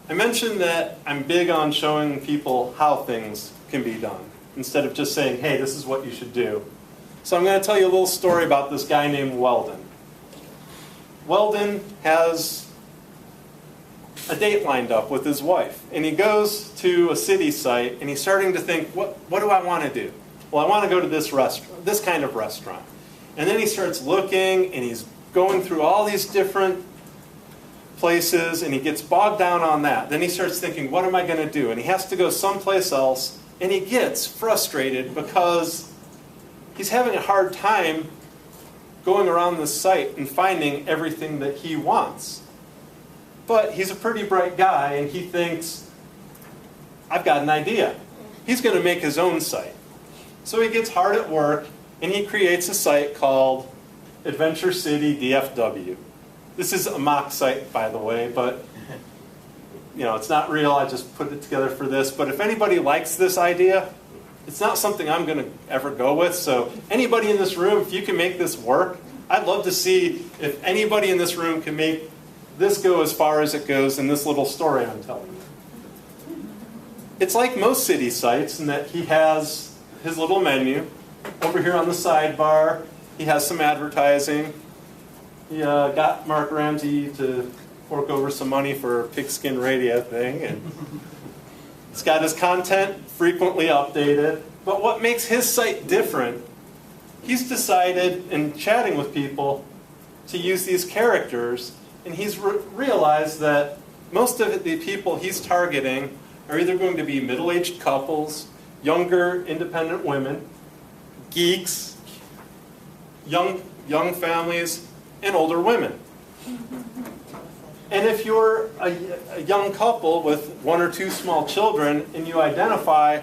I mentioned that I'm big on showing people how things can be done, instead of just saying, hey, this is what you should do. So I'm going to tell you a little story about this guy named Weldon. Weldon has a date lined up with his wife, and he goes to a city site, and he's starting to think, what do I want to do? Well, I want to go to this kind of restaurant. And then he starts looking, and he's going through all these different places, and he gets bogged down on that. Then he starts thinking, what am I going to do? And he has to go someplace else, and he gets frustrated because he's having a hard time going around this site and finding everything that he wants. But he's a pretty bright guy, and he thinks, I've got an idea. He's going to make his own site. So he gets hard at work, and he creates a site called Adventure City DFW. This is a mock site, by the way, but it's not real. I just put it together for this. But if anybody likes this idea, it's not something I'm going to ever go with. So anybody in this room, if you can make this work, I'd love to see if anybody in this room can make this go as far as it goes in this little story I'm telling you. It's like most city sites in that he has his little menu. Over here on the sidebar, he has some advertising. He got Mark Ramsey to fork over some money for a pigskin radio thing. And it's got his content frequently updated. But what makes his site different, he's decided in chatting with people to use these characters, and he's realized that most of the people he's targeting are either going to be middle-aged couples, younger independent women, geeks, young families, and older women. And if you're a young couple with one or two small children and you identify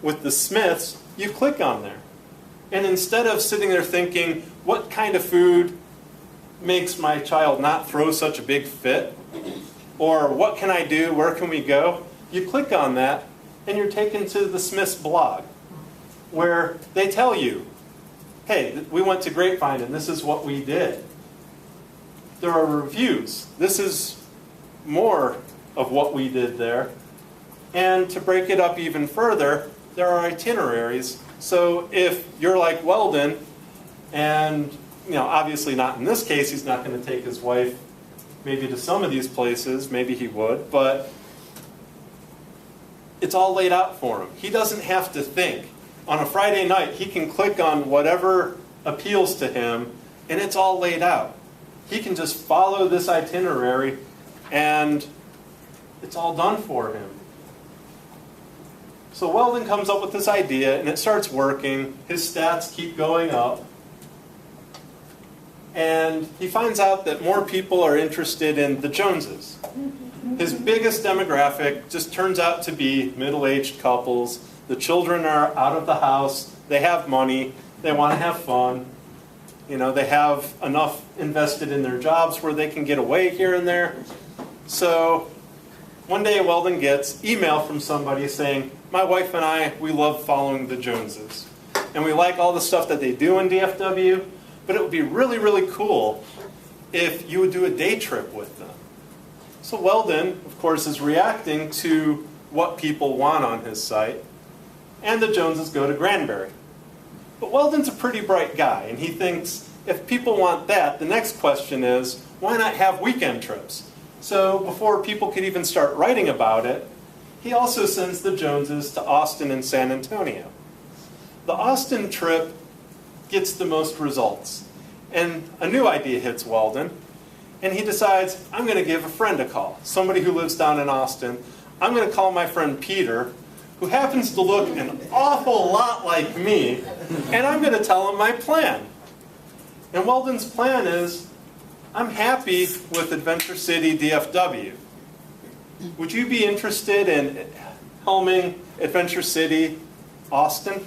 with the Smiths, you click on there. And instead of sitting there thinking, what kind of food makes my child not throw such a big fit? Or what can I do? Where can we go? You click on that and you're taken to the Smiths blog where they tell you, hey, we went to Grapevine and this is what we did. There are reviews. This is more of what we did there. And to break it up even further, there are itineraries. So if you're like Weldon, and obviously not in this case, he's not going to take his wife maybe to some of these places, maybe he would, but it's all laid out for him. He doesn't have to think. On a Friday night, he can click on whatever appeals to him, and it's all laid out. He can just follow this itinerary, and it's all done for him. So Weldon comes up with this idea, and it starts working. His stats keep going up. And he finds out that more people are interested in the Joneses. His biggest demographic just turns out to be middle-aged couples. The children are out of the house. They have money. They want to have fun. They have enough invested in their jobs where they can get away here and there. So one day Weldon gets email from somebody saying, my wife and I, we love following the Joneses. And we like all the stuff that they do in DFW, but it would be really, really cool if you would do a day trip with them. So Weldon, of course, is reacting to what people want on his site. And the Joneses go to Granbury. But Weldon's a pretty bright guy, and he thinks if people want that, the next question is, why not have weekend trips? So before people could even start writing about it, he also sends the Joneses to Austin and San Antonio. The Austin trip gets the most results. And a new idea hits Weldon, and he decides, I'm going to give a friend a call, somebody who lives down in Austin. I'm going to call my friend Peter, who happens to look an awful lot like me, and I'm going to tell him my plan. And Weldon's plan is, I'm happy with Adventure City DFW. Would you be interested in helming Adventure City Austin?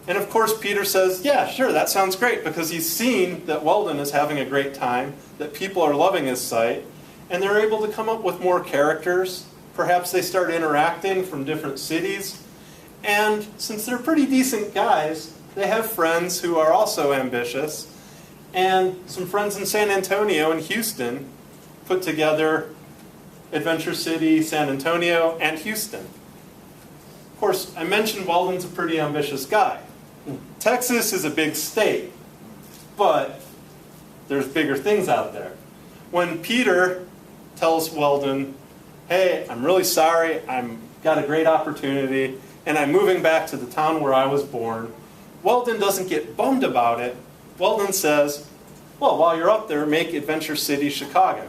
And of course Peter says, yeah, sure, that sounds great, because he's seen that Weldon is having a great time, that people are loving his site, and they're able to come up with more characters. Perhaps they start interacting from different cities. And since they're pretty decent guys, they have friends who are also ambitious. And some friends in San Antonio and Houston put together Adventure City, San Antonio, and Houston. Of course, I mentioned Weldon's a pretty ambitious guy. Texas is a big state, but there's bigger things out there. When Peter tells Weldon, hey, I'm really sorry, I've got a great opportunity, and I'm moving back to the town where I was born, Weldon doesn't get bummed about it. Weldon says, well, while you're up there, make Adventure City, Chicago.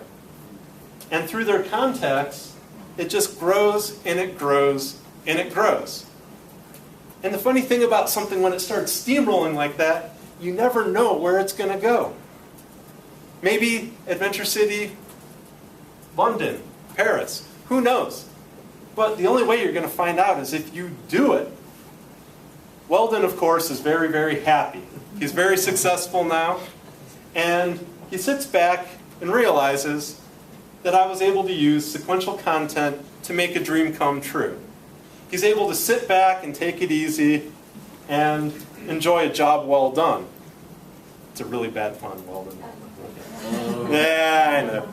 And through their contacts, it just grows and it grows and it grows. And the funny thing about something when it starts steamrolling like that, you never know where it's going to go. Maybe Adventure City, London, Paris, who knows? But the only way you're going to find out is if you do it. Weldon, of course, is very, very happy. He's very successful now, and he sits back and realizes that I was able to use sequential content to make a dream come true. He's able to sit back and take it easy and enjoy a job well done. It's a really bad pun, Weldon. Yeah, I know.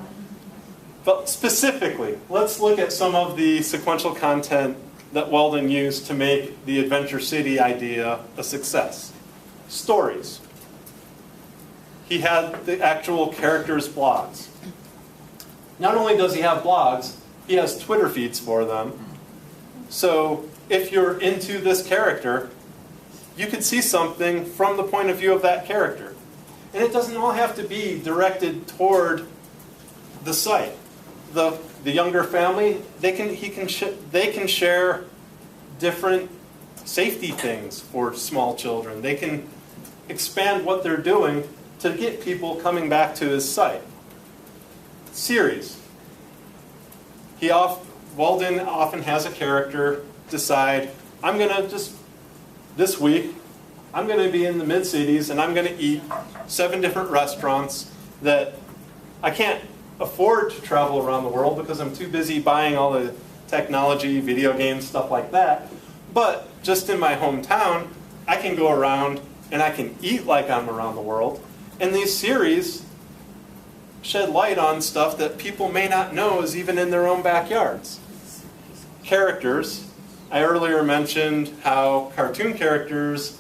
But specifically, let's look at some of the sequential content that Weldon used to make the Adventure City idea a success. Stories. He had the actual characters' blogs. Not only does he have blogs, he has Twitter feeds for them. So if you're into this character, you could see something from the point of view of that character. And it doesn't all have to be directed toward the site. The younger family, they can share different safety things for small children. They can expand what they're doing to get people coming back to his site. Series. Weldon often has a character decide, I'm going to just, this week, I'm going to be in the mid-cities and I'm going to eat 7 different restaurants that I can't afford to travel around the world because I'm too busy buying all the technology, video games, stuff like that. But just in my hometown, I can go around and I can eat like I'm around the world. And these series shed light on stuff that people may not know is even in their own backyards. Characters. I earlier mentioned how cartoon characters,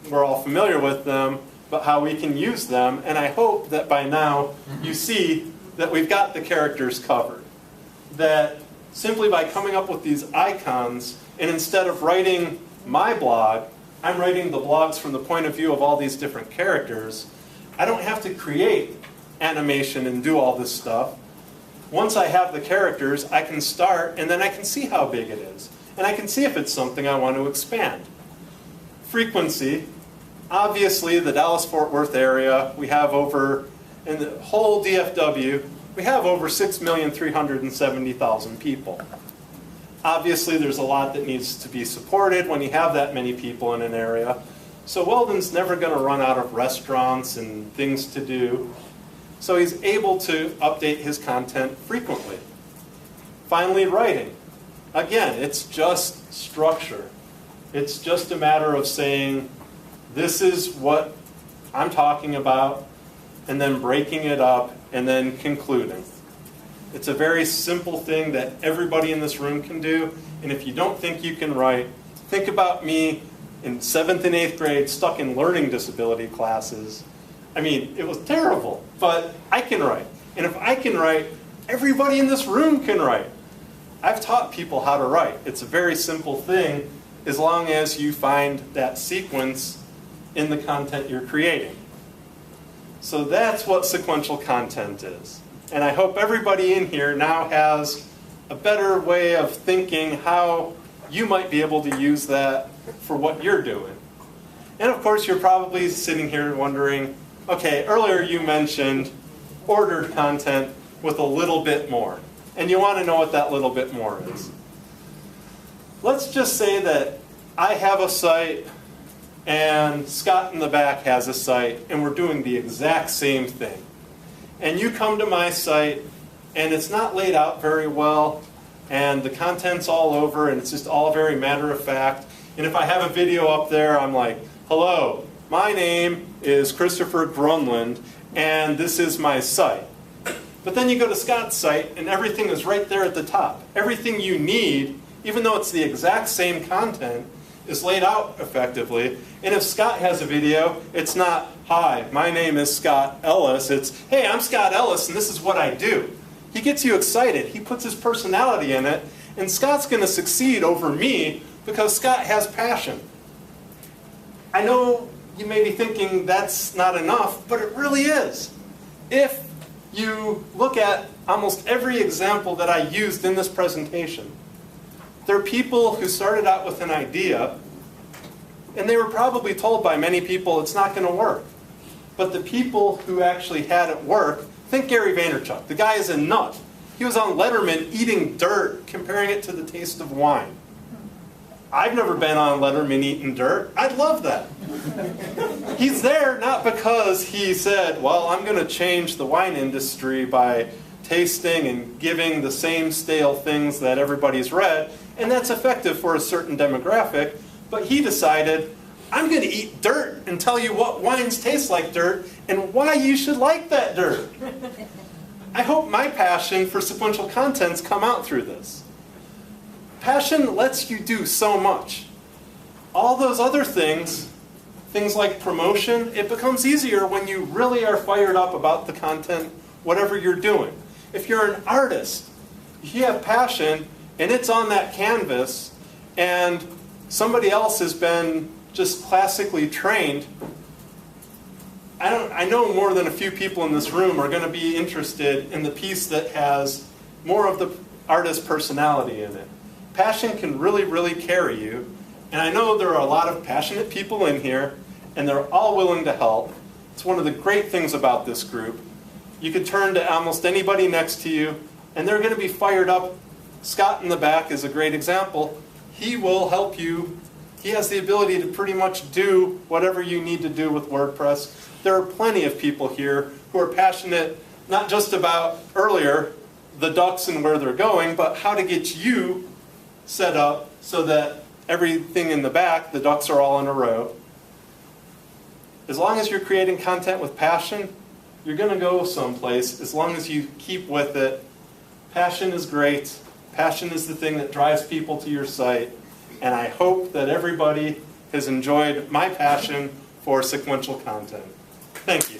we're all familiar with them, but how we can use them. And I hope that by now you see that we've got the characters covered. That simply by coming up with these icons, and instead of writing my blog, I'm writing the blogs from the point of view of all these different characters. I don't have to create animation and do all this stuff. Once I have the characters, I can start, and then I can see how big it is. And I can see if it's something I want to expand. Frequency. Obviously, the Dallas-Fort Worth area, we have over, in the whole DFW, we have over 6,370,000 people. Obviously, there's a lot that needs to be supported when you have that many people in an area. So Weldon's never going to run out of restaurants and things to do. So he's able to update his content frequently. Finally, writing. Again, it's just structure. It's just a matter of saying, this is what I'm talking about, and then breaking it up, and then concluding. It's a very simple thing that everybody in this room can do, and if you don't think you can write, think about me in 7th and 8th grade stuck in learning disability classes. I mean, it was terrible, but I can write. And if I can write, everybody in this room can write. I've taught people how to write. It's a very simple thing as long as you find that sequence in the content you're creating. So that's what sequential content is. And I hope everybody in here now has a better way of thinking how you might be able to use that for what you're doing. And of course, you're probably sitting here wondering, okay, earlier you mentioned ordered content with a little bit more. And you want to know what that little bit more is. Let's just say that I have a site and Scott in the back has a site and we're doing the exact same thing. And you come to my site and it's not laid out very well and the content's all over and it's just all very matter of fact. And if I have a video up there, I'm like, hello, my name is Christopher Grunland and this is my site. But But then you go to Scott's site, and everything is right there at the top. Everything you need, even though it's the exact same content, is laid out effectively. And if Scott has a video, it's not, hi, my name is Scott Ellis. It's, hey, I'm Scott Ellis, and this is what I do. He gets you excited. He puts his personality in it. And Scott's going to succeed over me because Scott has passion. I know you may be thinking that's not enough, but it really is. If you look at almost every example that I used in this presentation, there are people who started out with an idea, and they were probably told by many people it's not going to work. But the people who actually had it work, think Gary Vaynerchuk. The guy is a nut. He was on Letterman eating dirt, comparing it to the taste of wine. I've never been on Letterman eating dirt. I'd love that. He's there not because he said, well, I'm going to change the wine industry by tasting and giving the same stale things that everybody's read, and that's effective for a certain demographic, but he decided, I'm going to eat dirt and tell you what wines taste like dirt and why you should like that dirt. I hope my passion for sequential contents come out through this. Passion lets you do so much. All those other things, things like promotion, it becomes easier when you really are fired up about the content, whatever you're doing. If you're an artist, you have passion, and it's on that canvas, and somebody else has been just classically trained, I know more than a few people in this room are going to be interested in the piece that has more of the artist's personality in it. Passion can really, really carry you. And I know there are a lot of passionate people in here, and they're all willing to help. It's one of the great things about this group. You could turn to almost anybody next to you, and they're going to be fired up. Scott in the back is a great example. He will help you. He has the ability to pretty much do whatever you need to do with WordPress. There are plenty of people here who are passionate, not just about, earlier, the ducks and where they're going, but how to get you set up so that everything in the back, the ducks are all in a row. As long as you're creating content with passion, you're going to go someplace as long as you keep with it. Passion is great. Passion is the thing that drives people to your site. And I hope that everybody has enjoyed my passion for sequential content. Thank you.